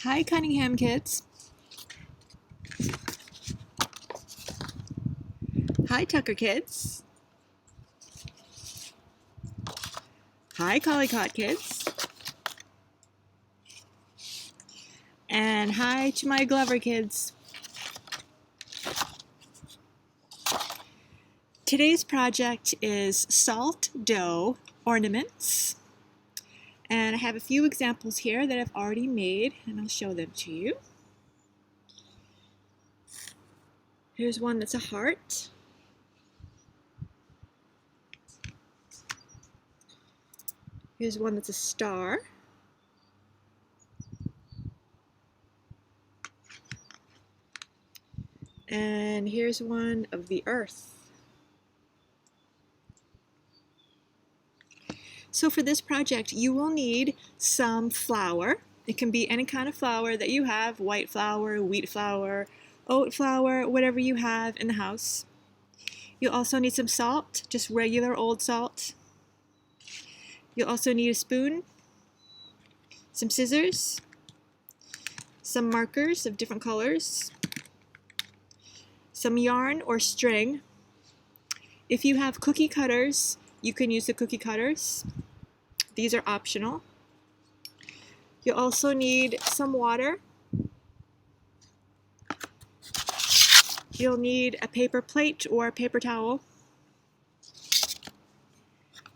Hi, Cunningham kids. Hi, Tucker kids. Hi, Collycott kids. And hi to my Glover kids. Today's project is salt dough ornaments. And I have a few examples here that I've already made, and I'll show them to you. Here's one that's a heart. Here's one that's a star. And here's one of the earth. So for this project, you will need some flour. It can be any kind of flour that you have, white flour, wheat flour, oat flour, whatever you have in the house. You'll also need some salt, just regular old salt. You'll also need a spoon, some scissors, some markers of different colors, some yarn or string. If you have cookie cutters, you can use the cookie cutters. These are optional. You'll also need some water. You'll need a paper plate or a paper towel.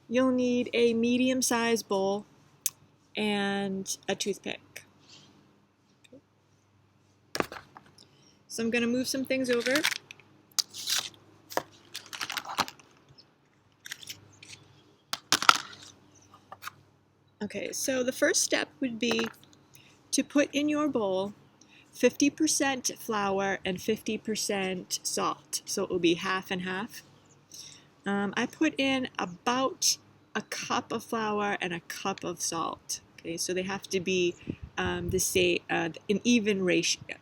You'll need a medium-sized bowl and a toothpick. So I'm going to move some things over. Okay, so the first step would be to put in your bowl 50% flour and 50% salt. So it will be half and half. I put in about a cup of flour and a cup of salt. Okay, so they have to be an even ratio.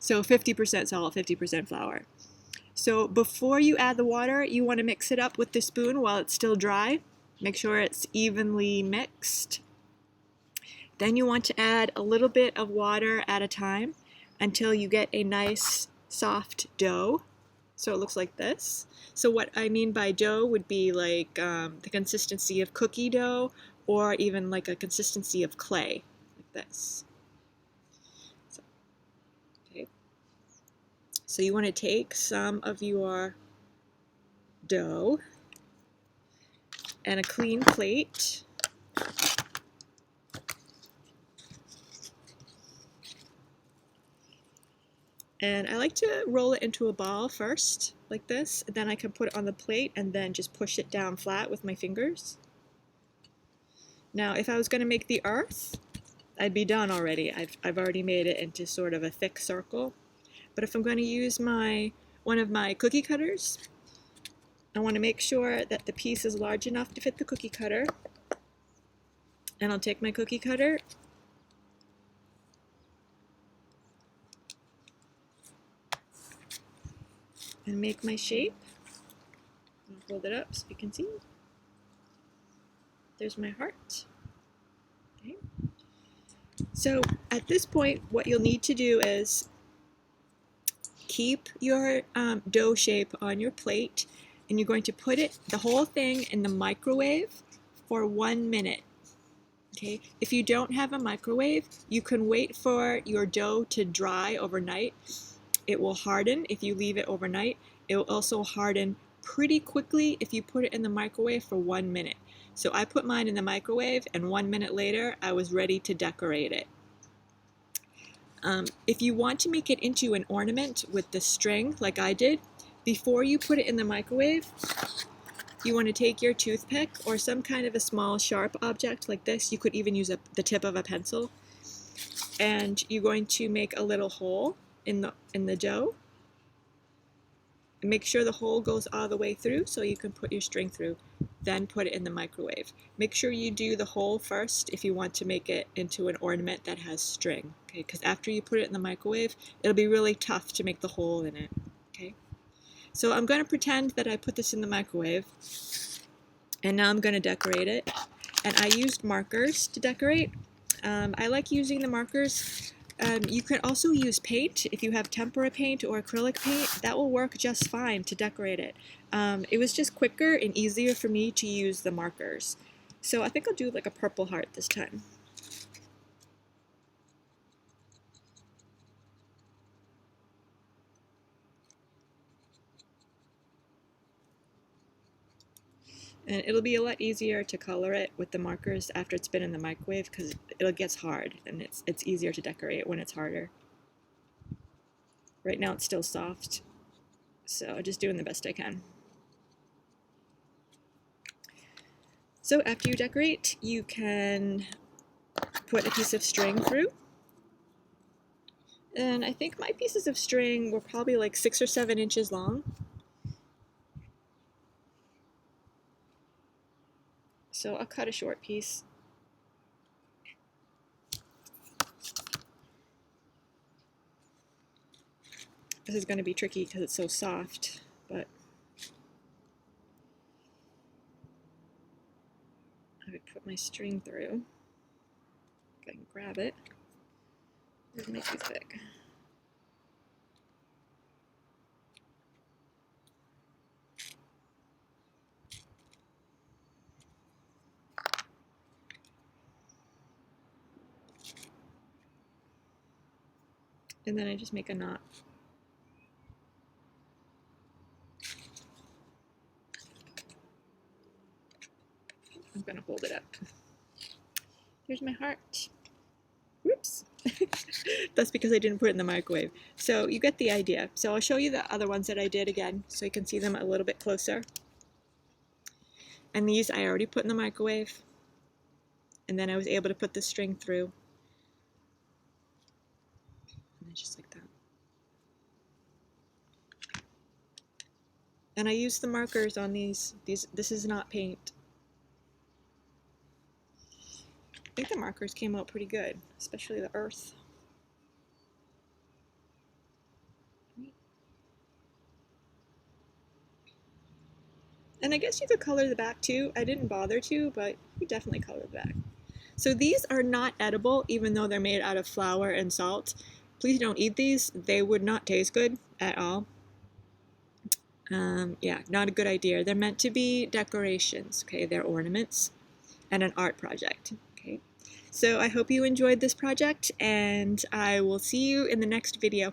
So 50% salt, 50% flour. So before you add the water, you want to mix it up with the spoon while it's still dry. Make sure it's evenly mixed. Then you want to add a little bit of water at a time until you get a nice soft dough. So it looks like this. So what I mean by dough would be like the consistency of cookie dough or even like a consistency of clay, like this. So, okay. So you want to take some of your dough and a clean plate. And I like to roll it into a ball first, like this. Then I can put it on the plate and then just push it down flat with my fingers. Now, if I was going to make the earth, I'd be done already. I've already made it into sort of a thick circle. But if I'm going to use one of my cookie cutters, I want to make sure that the piece is large enough to fit the cookie cutter. And I'll take my cookie cutter and make my shape. I'll hold it up so you can see. There's my heart. Okay. So at this point, what you'll need to do is keep your dough shape on your plate, and you're going to put the whole thing in the microwave for 1 minute. Okay. If you don't have a microwave, you can wait for your dough to dry overnight. It will harden if you leave it overnight. It will also harden pretty quickly if you put it in the microwave for 1 minute. So I put mine in the microwave, and 1 minute later I was ready to decorate it. If you want to make it into an ornament with the string like I did, before you put it in the microwave, you want to take your toothpick or some kind of a small sharp object like this. You could even use the tip of a pencil, and you're going to make a little hole in the dough. Make sure the hole goes all the way through so you can put your string through. Then put it in the microwave. Make sure you do the hole first if you want to make it into an ornament that has string. Okay, because after you put it in the microwave, it'll be really tough to make the hole in it. Okay, so I'm going to pretend that I put this in the microwave, and now I'm going to decorate it. And I used markers to decorate. I like using the markers. You can also use paint. If you have tempera paint or acrylic paint, that will work just fine to decorate it. It was just quicker and easier for me to use the markers. So I think I'll do like a purple heart this time. And it'll be a lot easier to color it with the markers after it's been in the microwave because it gets hard and it's easier to decorate when it's harder. Right now it's still soft, so just doing the best I can. So after you decorate, you can put a piece of string through. And I think my pieces of string were probably like 6 or 7 inches long. So I'll cut a short piece. This is going to be tricky because it's so soft, but I would put my string through. If I can grab it. Where's my toothpick? And then I just make a knot. I'm going to hold it up. Here's my heart. Whoops. That's because I didn't put it in the microwave. So you get the idea. So I'll show you the other ones that I did again so you can see them a little bit closer. And these I already put in the microwave. And then I was able to put the string through. And then just like that. And I used the markers on these. This is not paint. I think the markers came out pretty good, especially the earth. And I guess you could color the back too. I didn't bother to, but you definitely color the back. So these are not edible, even though they're made out of flour and salt. Please don't eat these. They would not taste good at all. Yeah, not a good idea. They're meant to be decorations, okay? They're ornaments and an art project, okay? So I hope you enjoyed this project, and I will see you in the next video.